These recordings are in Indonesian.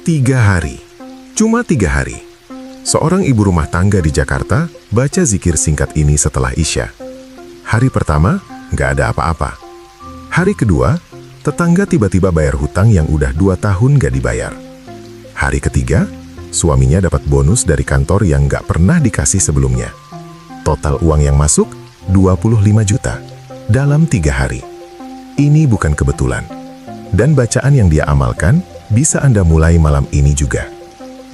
3 hari. Cuma 3 hari. Seorang ibu rumah tangga di Jakarta baca zikir singkat ini setelah Isya. Hari pertama, nggak ada apa-apa. Hari kedua, tetangga tiba-tiba bayar hutang yang udah 2 tahun nggak dibayar. Hari ketiga, suaminya dapat bonus dari kantor yang nggak pernah dikasih sebelumnya. Total uang yang masuk, 25 juta. Dalam 3 hari. Ini bukan kebetulan. Dan bacaan yang dia amalkan, bisa Anda mulai malam ini juga.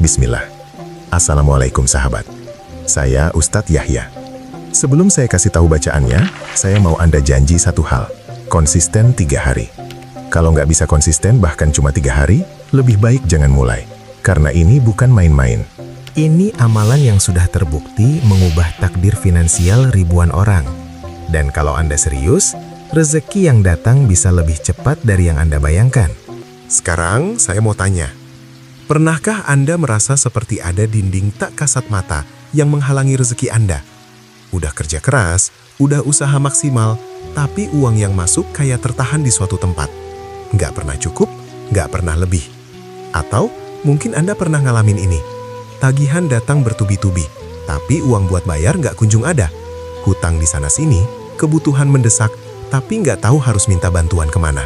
Bismillah. Assalamualaikum sahabat. Saya Ustadz Yahya. Sebelum saya kasih tahu bacaannya, saya mau Anda janji satu hal. Konsisten 3 hari. Kalau nggak bisa konsisten bahkan cuma 3 hari, lebih baik jangan mulai. Karena ini bukan main-main. Ini amalan yang sudah terbukti mengubah takdir finansial ribuan orang. Dan kalau Anda serius, rezeki yang datang bisa lebih cepat dari yang Anda bayangkan. Sekarang saya mau tanya, pernahkah Anda merasa seperti ada dinding tak kasat mata yang menghalangi rezeki Anda? Udah kerja keras, udah usaha maksimal, tapi uang yang masuk kayak tertahan di suatu tempat. Nggak pernah cukup, nggak pernah lebih. Atau mungkin Anda pernah ngalamin ini. Tagihan datang bertubi-tubi, tapi uang buat bayar nggak kunjung ada. Hutang di sana-sini, kebutuhan mendesak, tapi nggak tahu harus minta bantuan kemana.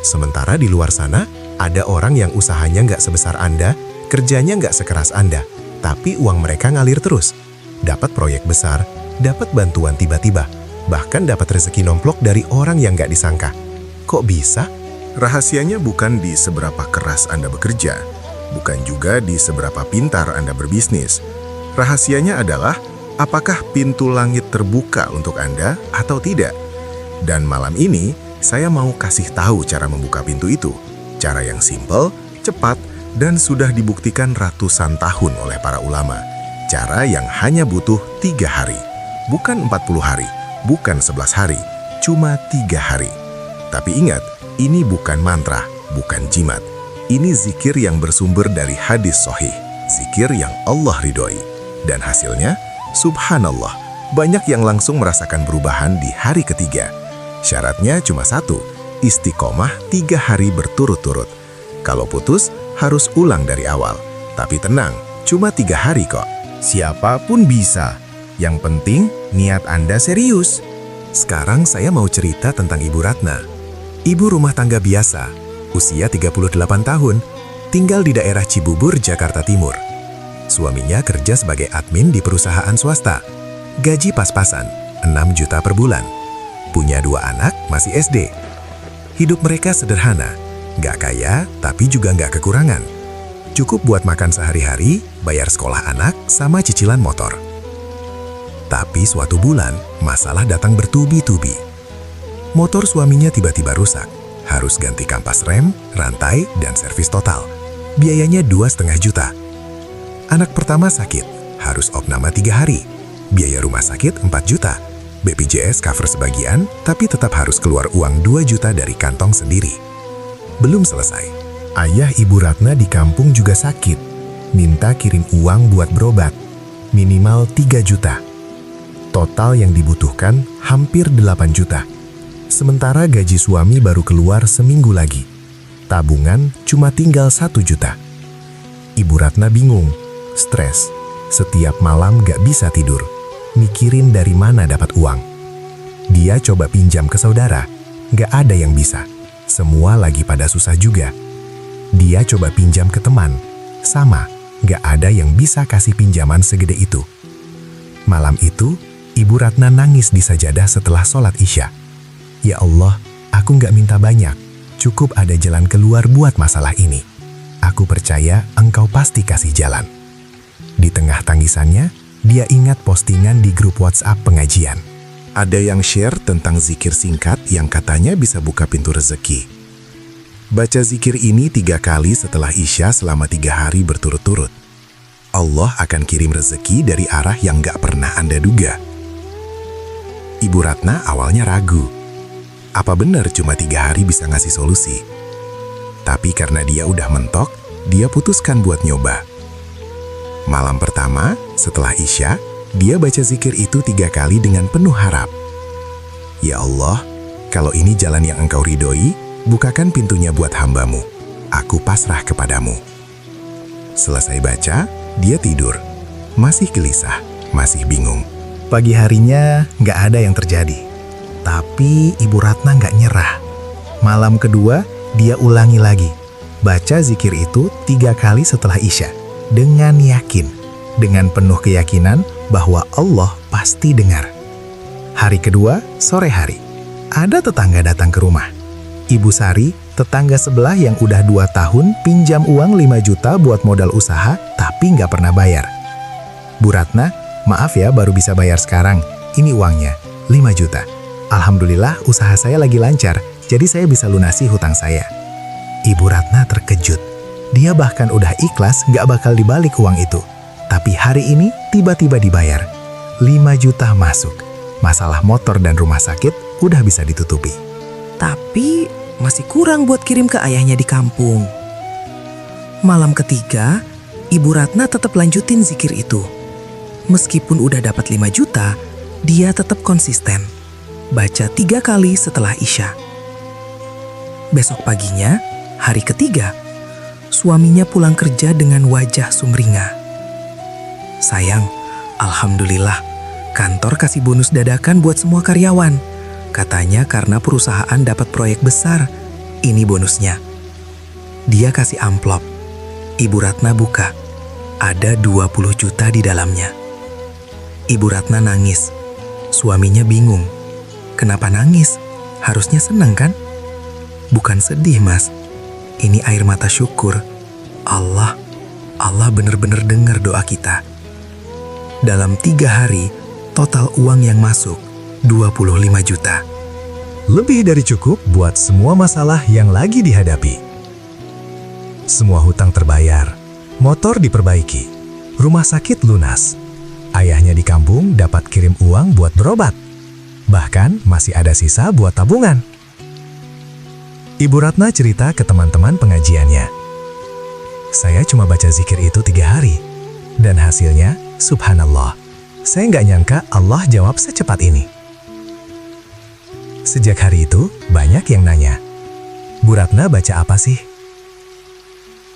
Sementara di luar sana, ada orang yang usahanya nggak sebesar Anda, kerjanya nggak sekeras Anda, tapi uang mereka ngalir terus. Dapat proyek besar, dapat bantuan tiba-tiba, bahkan dapat rezeki nomplok dari orang yang nggak disangka. Kok bisa? Rahasianya bukan di seberapa keras Anda bekerja, bukan juga di seberapa pintar Anda berbisnis. Rahasianya adalah apakah pintu langit terbuka untuk Anda atau tidak. Dan malam ini, saya mau kasih tahu cara membuka pintu itu. Cara yang simpel, cepat, dan sudah dibuktikan ratusan tahun oleh para ulama. Cara yang hanya butuh 3 hari. Bukan 40 hari, bukan 11 hari, cuma 3 hari. Tapi ingat, ini bukan mantra, bukan jimat. Ini zikir yang bersumber dari hadis sahih. Zikir yang Allah ridhoi. Dan hasilnya, subhanallah, banyak yang langsung merasakan perubahan di hari ketiga. Syaratnya cuma satu, istiqomah 3 hari berturut-turut. Kalau putus, harus ulang dari awal. Tapi tenang, cuma 3 hari kok. Siapapun bisa. Yang penting, niat Anda serius. Sekarang saya mau cerita tentang Ibu Ratna. Ibu rumah tangga biasa, usia 38 tahun, tinggal di daerah Cibubur, Jakarta Timur. Suaminya kerja sebagai admin di perusahaan swasta. Gaji pas-pasan, 6 juta per bulan. Punya 2 anak, masih SD. Hidup mereka sederhana, nggak kaya, tapi juga nggak kekurangan. Cukup buat makan sehari-hari, bayar sekolah anak, sama cicilan motor. Tapi suatu bulan, masalah datang bertubi-tubi. Motor suaminya tiba-tiba rusak, harus ganti kampas rem, rantai, dan servis total. Biayanya 2,5 juta. Anak pertama sakit, harus opname 3 hari. Biaya rumah sakit 4 juta. BPJS cover sebagian, tapi tetap harus keluar uang 2 juta dari kantong sendiri. Belum selesai. Ayah Ibu Ratna di kampung juga sakit. Minta kirim uang buat berobat. Minimal 3 juta. Total yang dibutuhkan hampir 8 juta. Sementara gaji suami baru keluar seminggu lagi. Tabungan cuma tinggal 1 juta. Ibu Ratna bingung, stres. Setiap malam gak bisa tidur. Mikirin dari mana dapat uang. Dia coba pinjam ke saudara, nggak ada yang bisa. Semua lagi pada susah juga. Dia coba pinjam ke teman, sama, nggak ada yang bisa kasih pinjaman segede itu. Malam itu, Ibu Ratna nangis di sajadah setelah sholat Isya. Ya Allah, aku nggak minta banyak, cukup ada jalan keluar buat masalah ini. Aku percaya Engkau pasti kasih jalan. Di tengah tangisannya, dia ingat postingan di grup WhatsApp pengajian. Ada yang share tentang zikir singkat yang katanya bisa buka pintu rezeki. Baca zikir ini 3 kali setelah Isya selama 3 hari berturut-turut. Allah akan kirim rezeki dari arah yang gak pernah Anda duga. Ibu Ratna awalnya ragu. Apa benar cuma 3 hari bisa ngasih solusi? Tapi karena dia udah mentok, dia putuskan buat nyoba. Malam pertama, setelah Isya, dia baca zikir itu 3 kali dengan penuh harap. Ya Allah, kalau ini jalan yang Engkau ridhoi, bukakan pintunya buat hamba-Mu. Aku pasrah kepadamu. Selesai baca, dia tidur. Masih gelisah, masih bingung. Pagi harinya nggak ada yang terjadi. Tapi Ibu Ratna nggak nyerah. Malam kedua, dia ulangi lagi. Baca zikir itu 3 kali setelah Isya. Dengan yakin, dengan penuh keyakinan bahwa Allah pasti dengar. Hari kedua, sore hari, ada tetangga datang ke rumah. Ibu Sari, tetangga sebelah yang udah 2 tahun, pinjam uang 5 juta buat modal usaha, tapi nggak pernah bayar. Bu Ratna, maaf ya baru bisa bayar sekarang. Ini uangnya, 5 juta. Alhamdulillah usaha saya lagi lancar, jadi saya bisa lunasi hutang saya. Ibu Ratna terkejut. Dia bahkan udah ikhlas nggak bakal dibalik uang itu. Tapi hari ini tiba-tiba dibayar. 5 juta masuk. Masalah motor dan rumah sakit udah bisa ditutupi. Tapi masih kurang buat kirim ke ayahnya di kampung. Malam ketiga, Ibu Ratna tetap lanjutin zikir itu. Meskipun udah dapat 5 juta, dia tetap konsisten. Baca 3 kali setelah Isya. Besok paginya, hari ketiga, suaminya pulang kerja dengan wajah sumringah. Sayang, alhamdulillah, kantor kasih bonus dadakan buat semua karyawan. Katanya karena perusahaan dapat proyek besar, ini bonusnya. Dia kasih amplop. Ibu Ratna buka. Ada 20 juta di dalamnya. Ibu Ratna nangis. Suaminya bingung. Kenapa nangis? Harusnya senang kan? Bukan sedih, Mas. Ini air mata syukur. Allah benar-benar dengar doa kita. Dalam 3 hari, total uang yang masuk 25 juta. Lebih dari cukup buat semua masalah yang lagi dihadapi. Semua hutang terbayar, motor diperbaiki, rumah sakit lunas. Ayahnya di kampung dapat kirim uang buat berobat. Bahkan masih ada sisa buat tabungan. Ibu Ratna cerita ke teman-teman pengajiannya. Saya cuma baca zikir itu 3 hari. Dan hasilnya, subhanallah. Saya nggak nyangka Allah jawab secepat ini. Sejak hari itu, banyak yang nanya, Bu Ratna baca apa sih?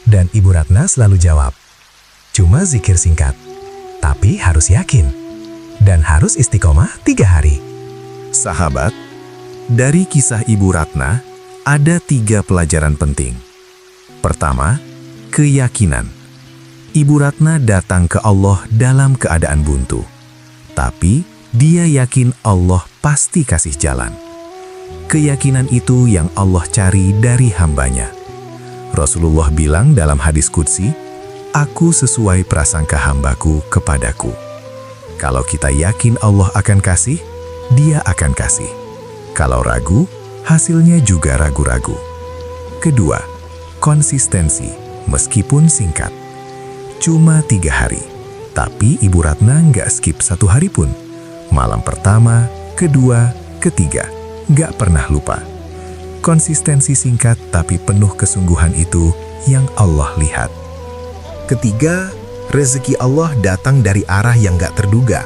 Dan Ibu Ratna selalu jawab, cuma zikir singkat. Tapi harus yakin. Dan harus istiqomah 3 hari. Sahabat, dari kisah Ibu Ratna, ada 3 pelajaran penting. Pertama, keyakinan. Ibu Ratna datang ke Allah dalam keadaan buntu. Tapi, dia yakin Allah pasti kasih jalan. Keyakinan itu yang Allah cari dari hambanya. Rasulullah bilang dalam hadis qudsi, "Aku sesuai prasangka hambaku kepadaku." Kalau kita yakin Allah akan kasih, Dia akan kasih. Kalau ragu, hasilnya juga ragu-ragu. Kedua, konsistensi, meskipun singkat. Cuma 3 hari. Tapi Ibu Ratna nggak skip 1 hari pun. Malam pertama, kedua, ketiga, nggak pernah lupa. Konsistensi singkat tapi penuh kesungguhan itu yang Allah lihat. Ketiga, rezeki Allah datang dari arah yang nggak terduga.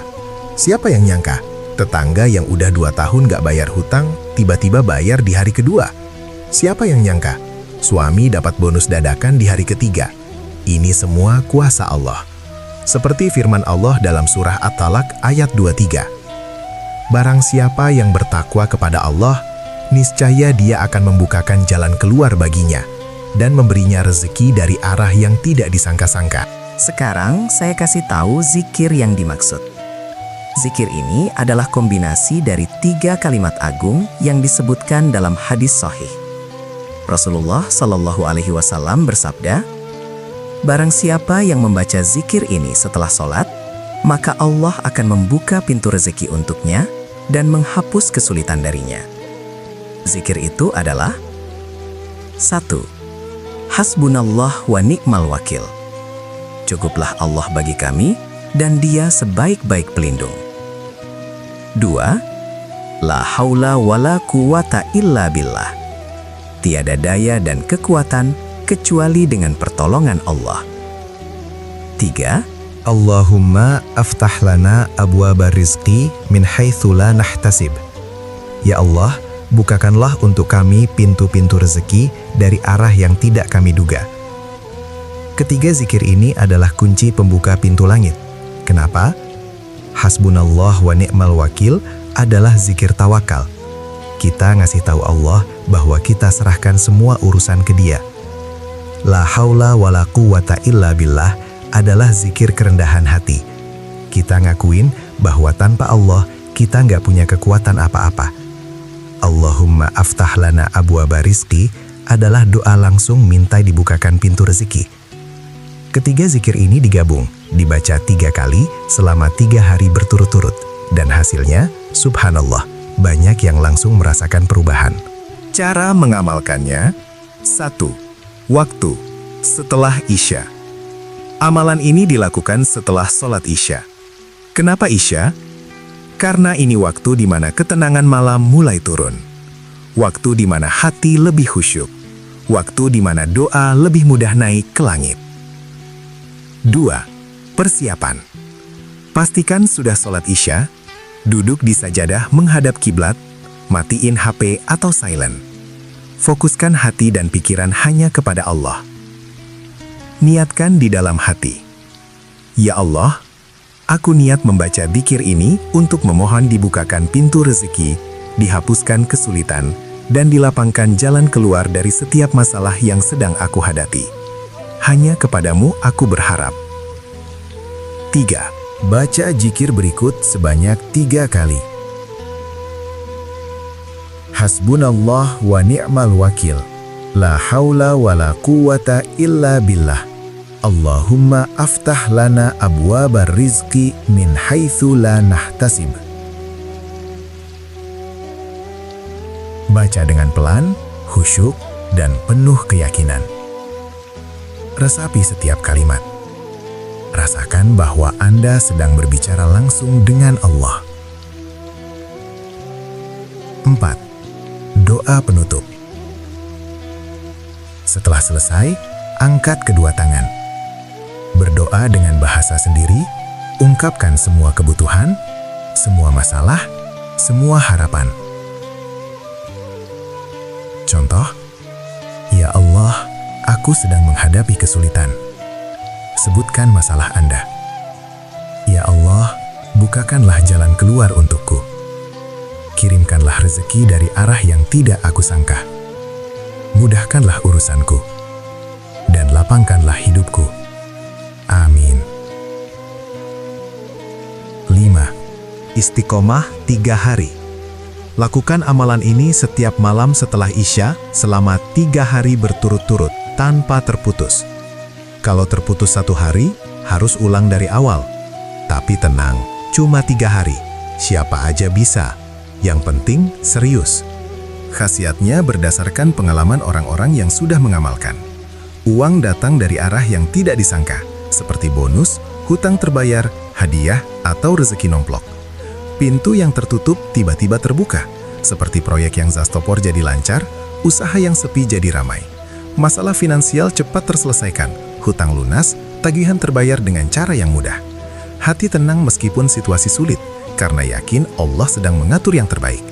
Siapa yang nyangka? Tetangga yang udah 2 tahun nggak bayar hutang, tiba-tiba bayar di hari kedua. Siapa yang nyangka? Suami dapat bonus dadakan di hari ketiga. Ini semua kuasa Allah. Seperti firman Allah dalam surah At-Talaq ayat 23. Barang siapa yang bertakwa kepada Allah, niscaya Dia akan membukakan jalan keluar baginya dan memberinya rezeki dari arah yang tidak disangka-sangka. Sekarang saya kasih tahu zikir yang dimaksud. Zikir ini adalah kombinasi dari 3 kalimat agung yang disebutkan dalam hadis sahih. Rasulullah Shallallahu Alaihi Wasallam bersabda, "Barang siapa yang membaca zikir ini setelah sholat, maka Allah akan membuka pintu rezeki untuknya dan menghapus kesulitan darinya." Zikir itu adalah 1. Hasbunallah wa ni'mal wakil. Cukuplah Allah bagi kami dan Dia sebaik-baik pelindung. 2. La haula wala quwata illa billah. Tiada daya dan kekuatan kecuali dengan pertolongan Allah. 3. Allahumma aftah lana abwaba rizqi min haitsu la nahtasib. Ya Allah, bukakanlah untuk kami pintu-pintu rezeki dari arah yang tidak kami duga. Ketiga zikir ini adalah kunci pembuka pintu langit. Kenapa? Hasbunallah wa ni'mal wakil adalah zikir tawakal. Kita ngasih tahu Allah bahwa kita serahkan semua urusan ke Dia. La haula wa la quwata illa billah adalah zikir kerendahan hati. Kita ngakuin bahwa tanpa Allah kita nggak punya kekuatan apa-apa. Allahumma aftah lana abwaba rizqi adalah doa langsung minta dibukakan pintu rezeki. Ketiga zikir ini digabung, dibaca 3 kali selama 3 hari berturut-turut. Dan hasilnya, subhanallah, banyak yang langsung merasakan perubahan. Cara mengamalkannya: 1. Waktu setelah Isya. Amalan ini dilakukan setelah sholat Isya. Kenapa Isya? Karena ini waktu di mana ketenangan malam mulai turun. Waktu di mana hati lebih khusyuk. Waktu di mana doa lebih mudah naik ke langit. 2. Persiapan. Pastikan sudah sholat Isya, duduk di sajadah menghadap kiblat, matiin HP atau silent. Fokuskan hati dan pikiran hanya kepada Allah. Niatkan di dalam hati. Ya Allah, aku niat membaca dzikir ini untuk memohon dibukakan pintu rezeki, dihapuskan kesulitan, dan dilapangkan jalan keluar dari setiap masalah yang sedang aku hadapi. Hanya kepadamu aku berharap. 3. Baca dzikir berikut sebanyak 3 kali. Hasbunallah wa ni'mal wakil. La haula wa la quwata illa billah. Allahumma aftah lana abwaba rizqi min haitsu la nahtasib. Baca dengan pelan, khusyuk, dan penuh keyakinan. Resapi setiap kalimat. Rasakan bahwa Anda sedang berbicara langsung dengan Allah. 4. Doa penutup. Setelah selesai, angkat kedua tangan. Berdoa dengan bahasa sendiri, ungkapkan semua kebutuhan, semua masalah, semua harapan. Contoh, Ya Allah, aku sedang menghadapi kesulitan. Sebutkan masalah Anda. Ya Allah, bukakanlah jalan keluar untukku. Kirimkanlah rezeki dari arah yang tidak aku sangka. Mudahkanlah urusanku. Dan lapangkanlah hidupku. Amin. 5. Istiqomah 3 hari. Lakukan amalan ini setiap malam setelah Isya selama 3 hari berturut-turut tanpa terputus. Kalau terputus 1 hari, harus ulang dari awal. Tapi tenang, cuma 3 hari. Siapa aja bisa. Yang penting serius. Khasiatnya berdasarkan pengalaman orang-orang yang sudah mengamalkan. Uang datang dari arah yang tidak disangka, seperti bonus, hutang terbayar, hadiah, atau rezeki nomplok. Pintu yang tertutup tiba-tiba terbuka, seperti proyek yang zastopor jadi lancar, usaha yang sepi jadi ramai. Masalah finansial cepat terselesaikan, hutang lunas, tagihan terbayar dengan cara yang mudah. Hati tenang meskipun situasi sulit, karena yakin Allah sedang mengatur yang terbaik.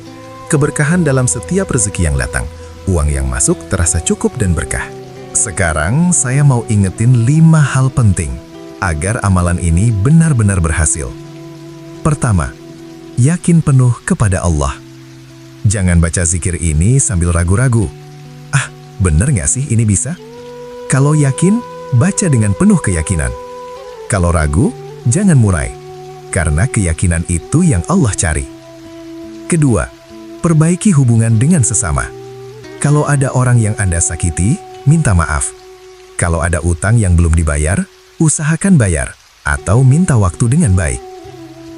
Keberkahan dalam setiap rezeki yang datang, uang yang masuk terasa cukup dan berkah. Sekarang saya mau ingetin 5 hal penting agar amalan ini benar-benar berhasil. Pertama, yakin penuh kepada Allah. Jangan baca zikir ini sambil ragu-ragu. Ah, bener nggak sih ini bisa? Kalau yakin, baca dengan penuh keyakinan. Kalau ragu, jangan mulai. Karena keyakinan itu yang Allah cari. Kedua, perbaiki hubungan dengan sesama. Kalau ada orang yang Anda sakiti, minta maaf. Kalau ada utang yang belum dibayar, usahakan bayar atau minta waktu dengan baik.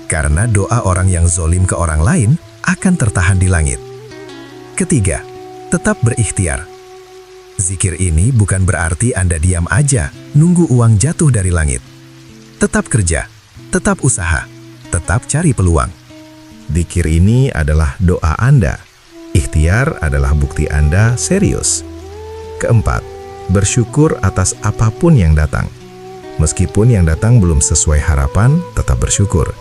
Karena doa orang yang zolim ke orang lain akan tertahan di langit. Ketiga, tetap berikhtiar. Zikir ini bukan berarti Anda diam aja, nunggu uang jatuh dari langit. Tetap kerja, tetap usaha, tetap cari peluang. Dzikir ini adalah doa Anda. Ikhtiar adalah bukti Anda serius. Keempat, bersyukur atas apapun yang datang. Meskipun yang datang belum sesuai harapan, tetap bersyukur.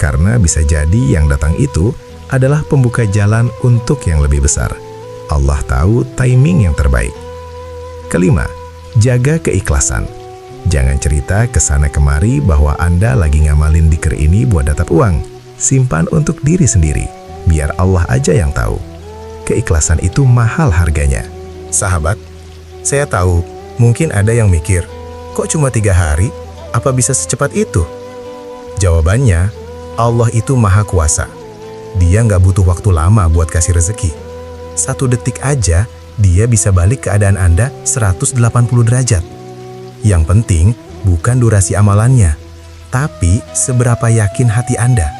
Karena bisa jadi yang datang itu adalah pembuka jalan untuk yang lebih besar. Allah tahu timing yang terbaik. Kelima, jaga keikhlasan. Jangan cerita ke sana kemari bahwa Anda lagi ngamalin dzikir ini buat dapat uang. Simpan untuk diri sendiri, biar Allah aja yang tahu. Keikhlasan itu mahal harganya. Sahabat, saya tahu mungkin ada yang mikir, kok cuma 3 hari? Apa bisa secepat itu? Jawabannya, Allah itu maha kuasa. Dia nggak butuh waktu lama buat kasih rezeki. 1 detik aja, dia bisa balik keadaan Anda 180 derajat. Yang penting, bukan durasi amalannya, tapi seberapa yakin hati Anda,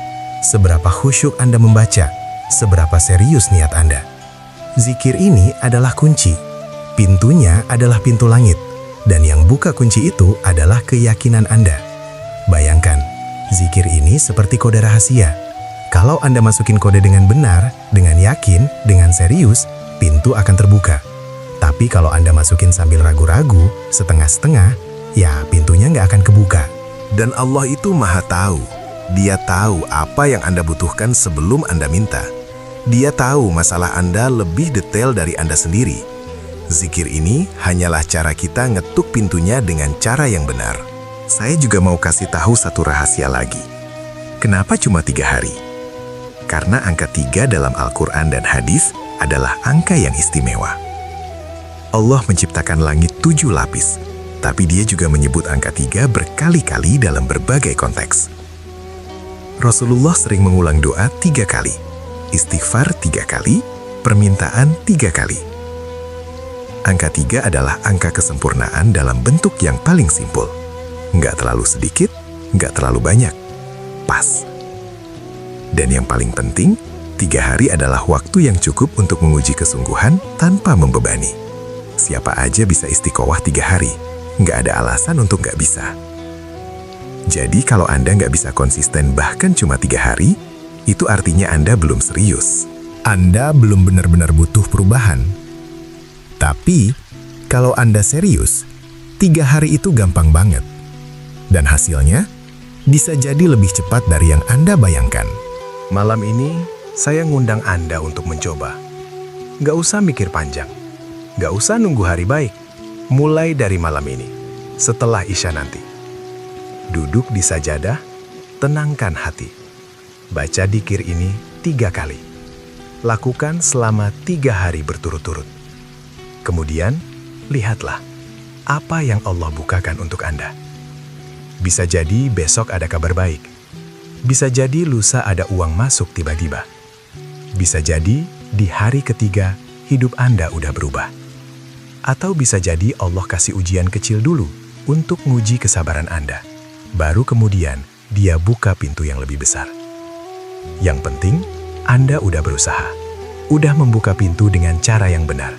seberapa khusyuk Anda membaca, seberapa serius niat Anda. Zikir ini adalah kunci. Pintunya adalah pintu langit. Dan yang buka kunci itu adalah keyakinan Anda. Bayangkan, zikir ini seperti kode rahasia. Kalau Anda masukin kode dengan benar, dengan yakin, dengan serius, pintu akan terbuka. Tapi kalau Anda masukin sambil ragu-ragu, setengah-setengah, ya pintunya nggak akan kebuka. Dan Allah itu maha tahu. Dia tahu apa yang Anda butuhkan sebelum Anda minta. Dia tahu masalah Anda lebih detail dari Anda sendiri. Zikir ini hanyalah cara kita ngetuk pintunya dengan cara yang benar. Saya juga mau kasih tahu satu rahasia lagi. Kenapa cuma 3 hari? Karena angka 3 dalam Al-Quran dan hadis adalah angka yang istimewa. Allah menciptakan langit 7 lapis, tapi dia juga menyebut angka 3 berkali-kali dalam berbagai konteks. Rasulullah sering mengulang doa 3 kali, istighfar 3 kali, permintaan 3 kali. Angka 3 adalah angka kesempurnaan dalam bentuk yang paling simpel. Nggak terlalu sedikit, nggak terlalu banyak. Pas. Dan yang paling penting, 3 hari adalah waktu yang cukup untuk menguji kesungguhan tanpa membebani. Siapa aja bisa istiqomah 3 hari. Nggak ada alasan untuk nggak bisa. Jadi kalau Anda nggak bisa konsisten bahkan cuma 3 hari, itu artinya Anda belum serius. Anda belum benar-benar butuh perubahan. Tapi, kalau Anda serius, 3 hari itu gampang banget. Dan hasilnya, bisa jadi lebih cepat dari yang Anda bayangkan. Malam ini, saya ngundang Anda untuk mencoba. Nggak usah mikir panjang. Nggak usah nunggu hari baik. Mulai dari malam ini, setelah Isya nanti. Duduk di sajadah, tenangkan hati. Baca dzikir ini 3 kali. Lakukan selama 3 hari berturut-turut. Kemudian, lihatlah apa yang Allah bukakan untuk Anda. Bisa jadi besok ada kabar baik. Bisa jadi lusa ada uang masuk tiba-tiba. Bisa jadi di hari ketiga hidup Anda udah berubah. Atau bisa jadi Allah kasih ujian kecil dulu untuk nguji kesabaran Anda. Baru kemudian Dia buka pintu yang lebih besar. Yang penting, Anda udah berusaha. Udah membuka pintu dengan cara yang benar.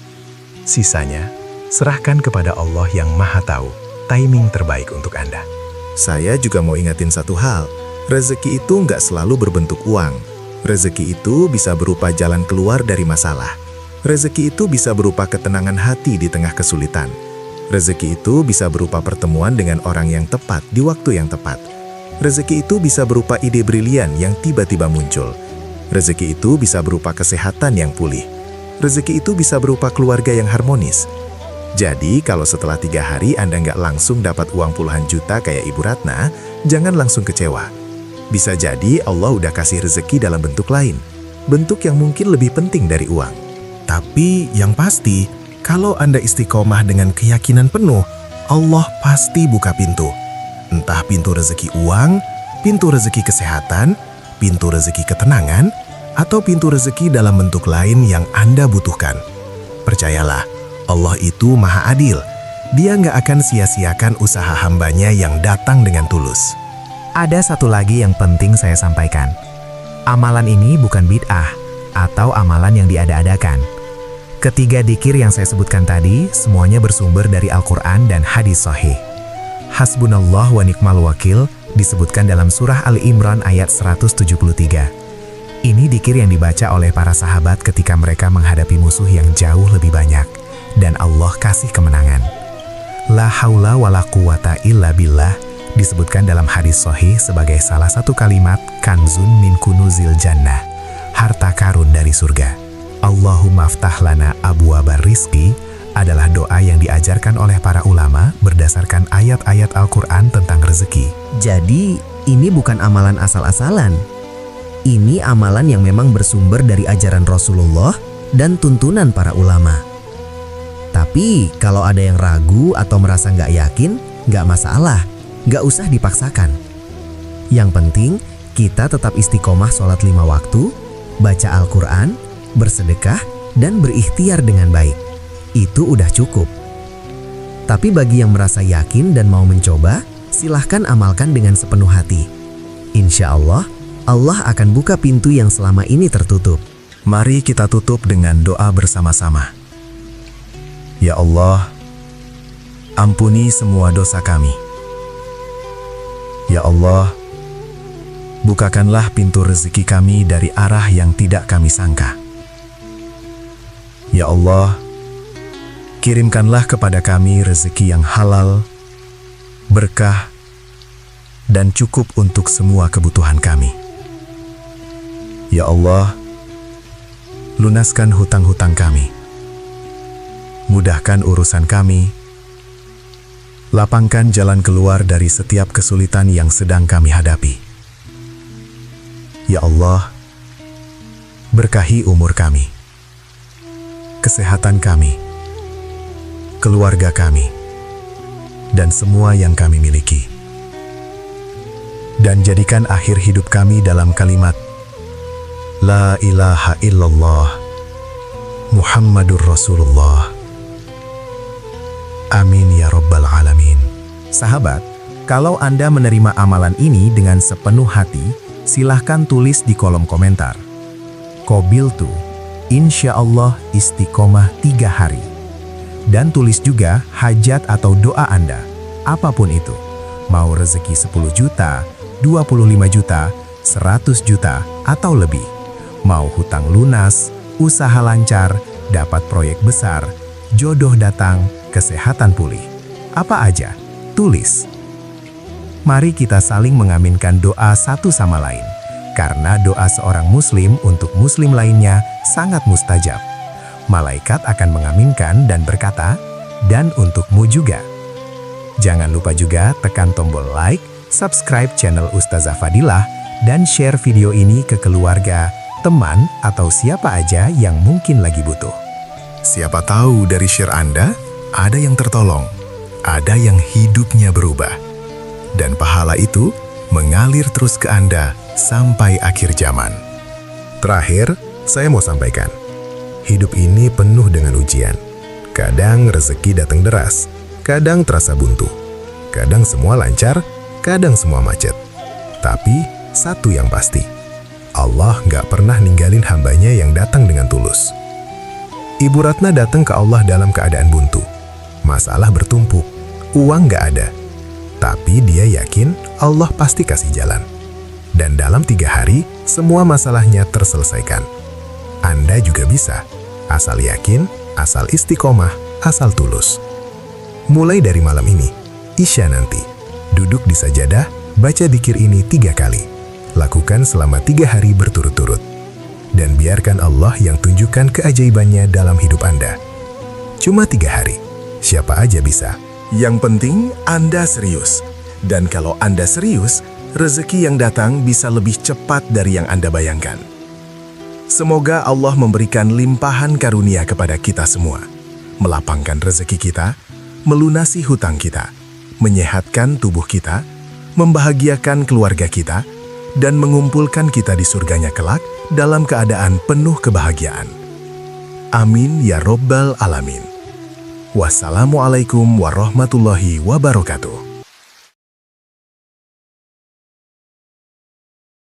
Sisanya, serahkan kepada Allah yang Maha Tahu timing terbaik untuk Anda. Saya juga mau ingatin satu hal. Rezeki itu nggak selalu berbentuk uang. Rezeki itu bisa berupa jalan keluar dari masalah. Rezeki itu bisa berupa ketenangan hati di tengah kesulitan. Rezeki itu bisa berupa pertemuan dengan orang yang tepat di waktu yang tepat. Rezeki itu bisa berupa ide brilian yang tiba-tiba muncul. Rezeki itu bisa berupa kesehatan yang pulih. Rezeki itu bisa berupa keluarga yang harmonis. Jadi, kalau setelah 3 hari Anda nggak langsung dapat uang puluhan juta kayak Ibu Ratna, jangan langsung kecewa. Bisa jadi Allah udah kasih rezeki dalam bentuk lain. Bentuk yang mungkin lebih penting dari uang. Tapi yang pasti, kalau Anda istiqomah dengan keyakinan penuh, Allah pasti buka pintu. Entah pintu rezeki uang, pintu rezeki kesehatan, pintu rezeki ketenangan, atau pintu rezeki dalam bentuk lain yang Anda butuhkan. Percayalah, Allah itu maha adil. Dia nggak akan sia-siakan usaha hambanya yang datang dengan tulus. Ada satu lagi yang penting saya sampaikan. Amalan ini bukan bid'ah atau amalan yang diada-adakan. Ketiga dzikir yang saya sebutkan tadi, semuanya bersumber dari Al-Quran dan hadis sahih. Hasbunallah wa ni'mal wakil disebutkan dalam surah Ali Imran ayat 173. Ini dzikir yang dibaca oleh para sahabat ketika mereka menghadapi musuh yang jauh lebih banyak. Dan Allah kasih kemenangan. La haula wa la quwata illa billah disebutkan dalam hadis sahih sebagai salah satu kalimat kanzun min kunuzil jannah, harta karun dari surga. Allahumma aftah lana abwabar rizqi, adalah doa yang diajarkan oleh para ulama berdasarkan ayat-ayat Al-Quran tentang rezeki. Jadi, ini bukan amalan asal-asalan. Ini amalan yang memang bersumber dari ajaran Rasulullah dan tuntunan para ulama. Tapi, kalau ada yang ragu atau merasa nggak yakin, nggak masalah, nggak usah dipaksakan. Yang penting, kita tetap istiqomah sholat 5 waktu, baca Al-Quran, bersedekah, dan berikhtiar dengan baik. Itu udah cukup. Tapi bagi yang merasa yakin dan mau mencoba, silahkan amalkan dengan sepenuh hati. Insya Allah, Allah akan buka pintu yang selama ini tertutup. Mari kita tutup dengan doa bersama-sama. Ya Allah, ampuni semua dosa kami. Ya Allah, bukakanlah pintu rezeki kami dari arah yang tidak kami sangka. Ya Allah, kirimkanlah kepada kami rezeki yang halal, berkah, dan cukup untuk semua kebutuhan kami. Ya Allah, lunaskan hutang-hutang kami. Mudahkan urusan kami. Lapangkan jalan keluar dari setiap kesulitan yang sedang kami hadapi. Ya Allah, berkahi umur kami, kesehatan kami, keluarga kami, dan semua yang kami miliki. Dan jadikan akhir hidup kami dalam kalimat La ilaha illallah Muhammadur Rasulullah. Amin ya Rabbal Alamin. Sahabat, kalau Anda menerima amalan ini dengan sepenuh hati, silahkan tulis di kolom komentar. Qabiltu, insya Allah istiqomah 3 hari. Dan tulis juga hajat atau doa Anda, apapun itu. Mau rezeki 10 juta, 25 juta, 100 juta, atau lebih. Mau hutang lunas, usaha lancar, dapat proyek besar, jodoh datang, kesehatan pulih. Apa aja, tulis. Mari kita saling mengaminkan doa satu sama lain. Karena doa seorang muslim untuk muslim lainnya sangat mustajab. Malaikat akan mengaminkan dan berkata, dan untukmu juga. Jangan lupa juga tekan tombol like, subscribe channel Ustazah Fadilah, dan share video ini ke keluarga, teman, atau siapa aja yang mungkin lagi butuh. Siapa tahu dari share Anda, ada yang tertolong, ada yang hidupnya berubah. Dan pahala itu mengalir terus ke Anda sampai akhir zaman. Terakhir, saya mau sampaikan, hidup ini penuh dengan ujian. Kadang rezeki datang deras, kadang terasa buntu, kadang semua lancar, kadang semua macet. Tapi, satu yang pasti, Allah nggak pernah ninggalin hambanya yang datang dengan tulus. Ibu Ratna datang ke Allah dalam keadaan buntu. Masalah bertumpuk, uang nggak ada. Tapi dia yakin Allah pasti kasih jalan. Dan dalam 3 hari, semua masalahnya terselesaikan. Anda juga bisa, asal yakin, asal istiqomah, asal tulus. Mulai dari malam ini, Isya nanti, duduk di sajadah, baca dzikir ini 3 kali. Lakukan selama 3 hari berturut-turut. Dan biarkan Allah yang tunjukkan keajaibannya dalam hidup Anda. Cuma 3 hari, siapa aja bisa. Yang penting Anda serius. Dan kalau Anda serius, rezeki yang datang bisa lebih cepat dari yang Anda bayangkan. Semoga Allah memberikan limpahan karunia kepada kita semua, melapangkan rezeki kita, melunasi hutang kita, menyehatkan tubuh kita, membahagiakan keluarga kita, dan mengumpulkan kita di surganya kelak dalam keadaan penuh kebahagiaan. Amin ya Rabbal Alamin. Wassalamualaikum warahmatullahi wabarakatuh.